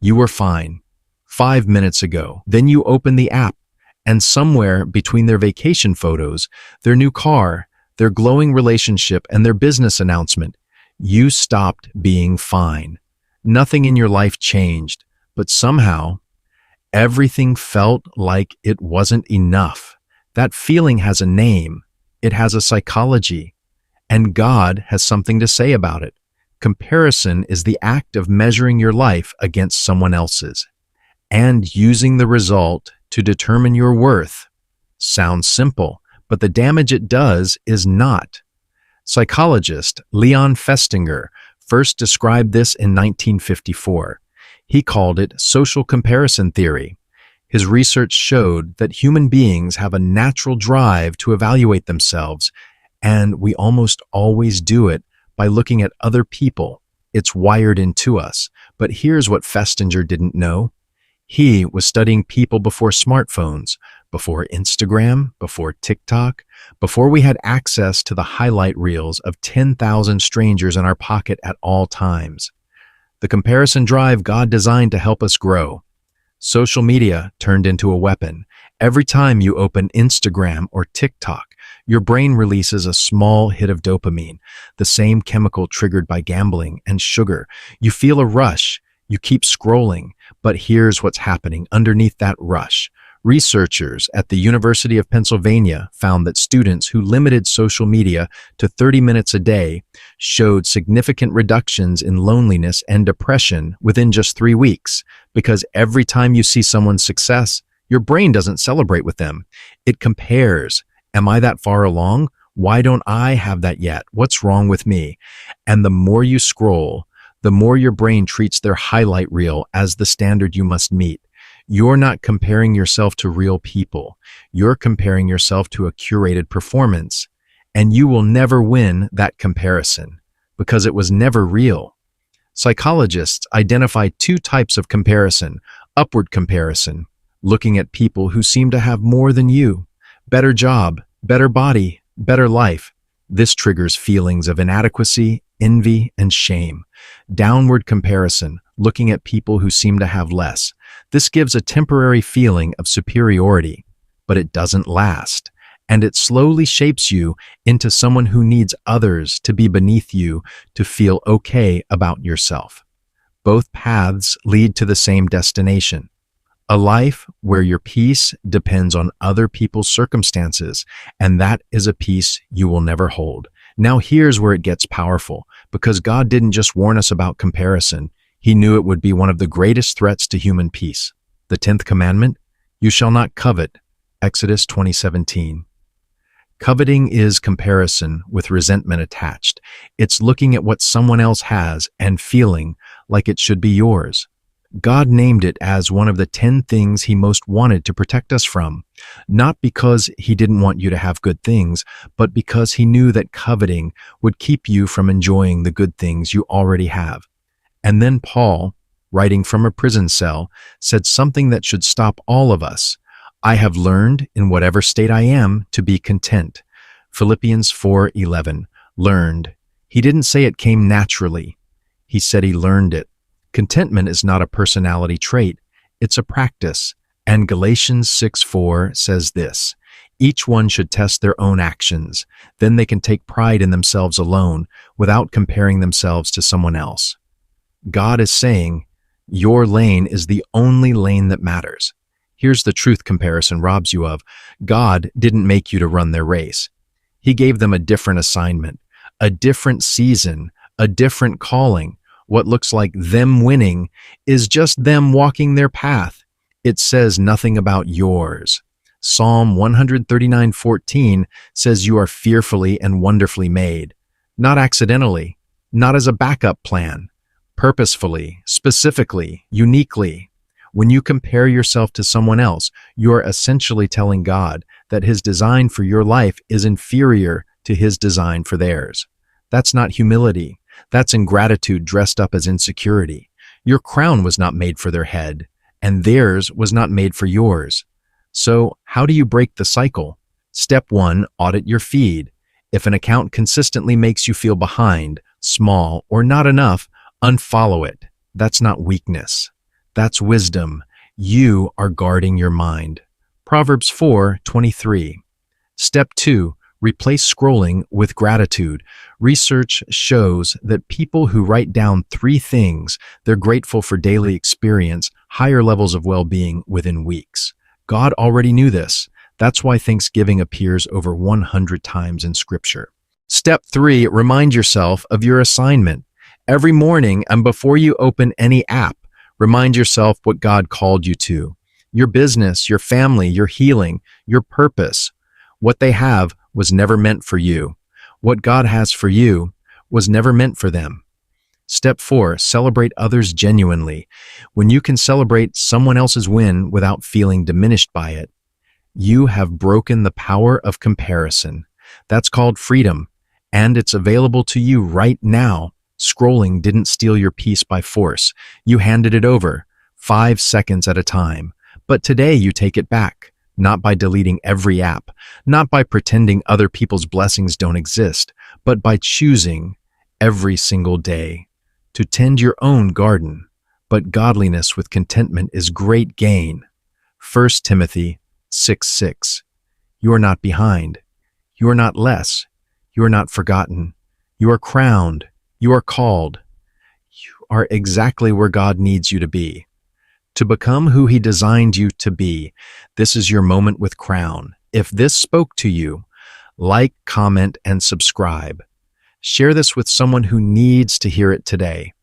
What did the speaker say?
You were fine 5 minutes ago. Then you open the app, and somewhere between their vacation photos, their new car, their glowing relationship, and their business announcement, you stopped being fine. Nothing in your life changed, but somehow, everything felt like it wasn't enough. That feeling has a name. It has a psychology. And God has something to say about it. Comparison is the act of measuring your life against someone else's and using the result to determine your worth. Sounds simple, but the damage it does is not. Psychologist Leon Festinger first described this in 1954. He called it social comparison theory. His research showed that human beings have a natural drive to evaluate themselves, and we almost always do it by looking at other people. It's wired into us. But here's what Festinger didn't know. He was studying people before smartphones, before Instagram, before TikTok, before we had access to the highlight reels of 10,000 strangers in our pocket at all times. The comparison drive God designed to help us grow. Social media turned into a weapon. Every time you open Instagram or TikTok, your brain releases a small hit of dopamine, the same chemical triggered by gambling and sugar. You feel a rush. You keep scrolling, but here's what's happening underneath that rush. Researchers at the University of Pennsylvania found that students who limited social media to 30 minutes a day showed significant reductions in loneliness and depression within just 3 weeks, because every time you see someone's success, your brain doesn't celebrate with them. It compares. Am I that far along? Why don't I have that yet? What's wrong with me? And the more you scroll, the more your brain treats their highlight reel as the standard you must meet. You're not comparing yourself to real people. You're comparing yourself to a curated performance. And you will never win that comparison because it was never real. Psychologists identify 2 types of comparison. Upward comparison, looking at people who seem to have more than you. Better job, better body, better life. This triggers feelings of inadequacy, envy, and shame. Downward comparison, looking at people who seem to have less. This gives a temporary feeling of superiority, but it doesn't last, and it slowly shapes you into someone who needs others to be beneath you to feel okay about yourself. Both paths lead to the same destination, a life where your peace depends on other people's circumstances, and that is a peace you will never hold. Now here's where it gets powerful, because God didn't just warn us about comparison. He knew it would be one of the greatest threats to human peace. The 10th commandment, you shall not covet, Exodus 20:17. Coveting is comparison with resentment attached. It's looking at what someone else has and feeling like it should be yours. God named it as one of the 10 things He most wanted to protect us from, not because He didn't want you to have good things, but because He knew that coveting would keep you from enjoying the good things you already have. And then Paul, writing from a prison cell, said something that should stop all of us. I have learned, in whatever state I am, to be content. Philippians 4:11. Learned. He didn't say it came naturally. He said he learned it. Contentment is not a personality trait, it's a practice. And Galatians 6:4 says this, each one should test their own actions. Then they can take pride in themselves alone without comparing themselves to someone else. God is saying, your lane is the only lane that matters. Here's the truth comparison robs you of. God didn't make you to run their race. He gave them a different assignment, a different season, a different calling. What looks like them winning is just them walking their path. It says nothing about yours. Psalm 139:14 says you are fearfully and wonderfully made, not accidentally, not as a backup plan, purposefully, specifically, uniquely. When you compare yourself to someone else, you are essentially telling God that His design for your life is inferior to His design for theirs. That's not humility. That's ingratitude dressed up as insecurity. Your crown was not made for their head, and theirs was not made for yours. So, how do you break the cycle? Step 1, audit your feed. If an account consistently makes you feel behind, small, or not enough, unfollow it. That's not weakness. That's wisdom. You are guarding your mind. Proverbs 4:23. Step 2. Replace scrolling with gratitude. Research shows that people who write down 3 things they're grateful for daily experience higher levels of well-being within weeks. God already knew this. That's why Thanksgiving appears over 100 times in Scripture. Step 3. Remind yourself of your assignment. Every morning and before you open any app, remind yourself what God called you to. Your business, your family, your healing, your purpose. What they have was never meant for you. What God has for you was never meant for them. Step 4. Celebrate others genuinely. When you can celebrate someone else's win without feeling diminished by it, you have broken the power of comparison. That's called freedom, and it's available to you right now. Scrolling didn't steal your peace by force. You handed it over, 5 seconds at a time. But today you take it back, not by deleting every app, not by pretending other people's blessings don't exist, but by choosing every single day to tend your own garden. But godliness with contentment is great gain. 1 Timothy 6:6. You are not behind. You are not less. You are not forgotten. You are crowned. You are called. You are exactly where God needs you to be. To become who He designed you to be, this is your moment with Crown. If this spoke to you, like, comment, and subscribe. Share this with someone who needs to hear it today.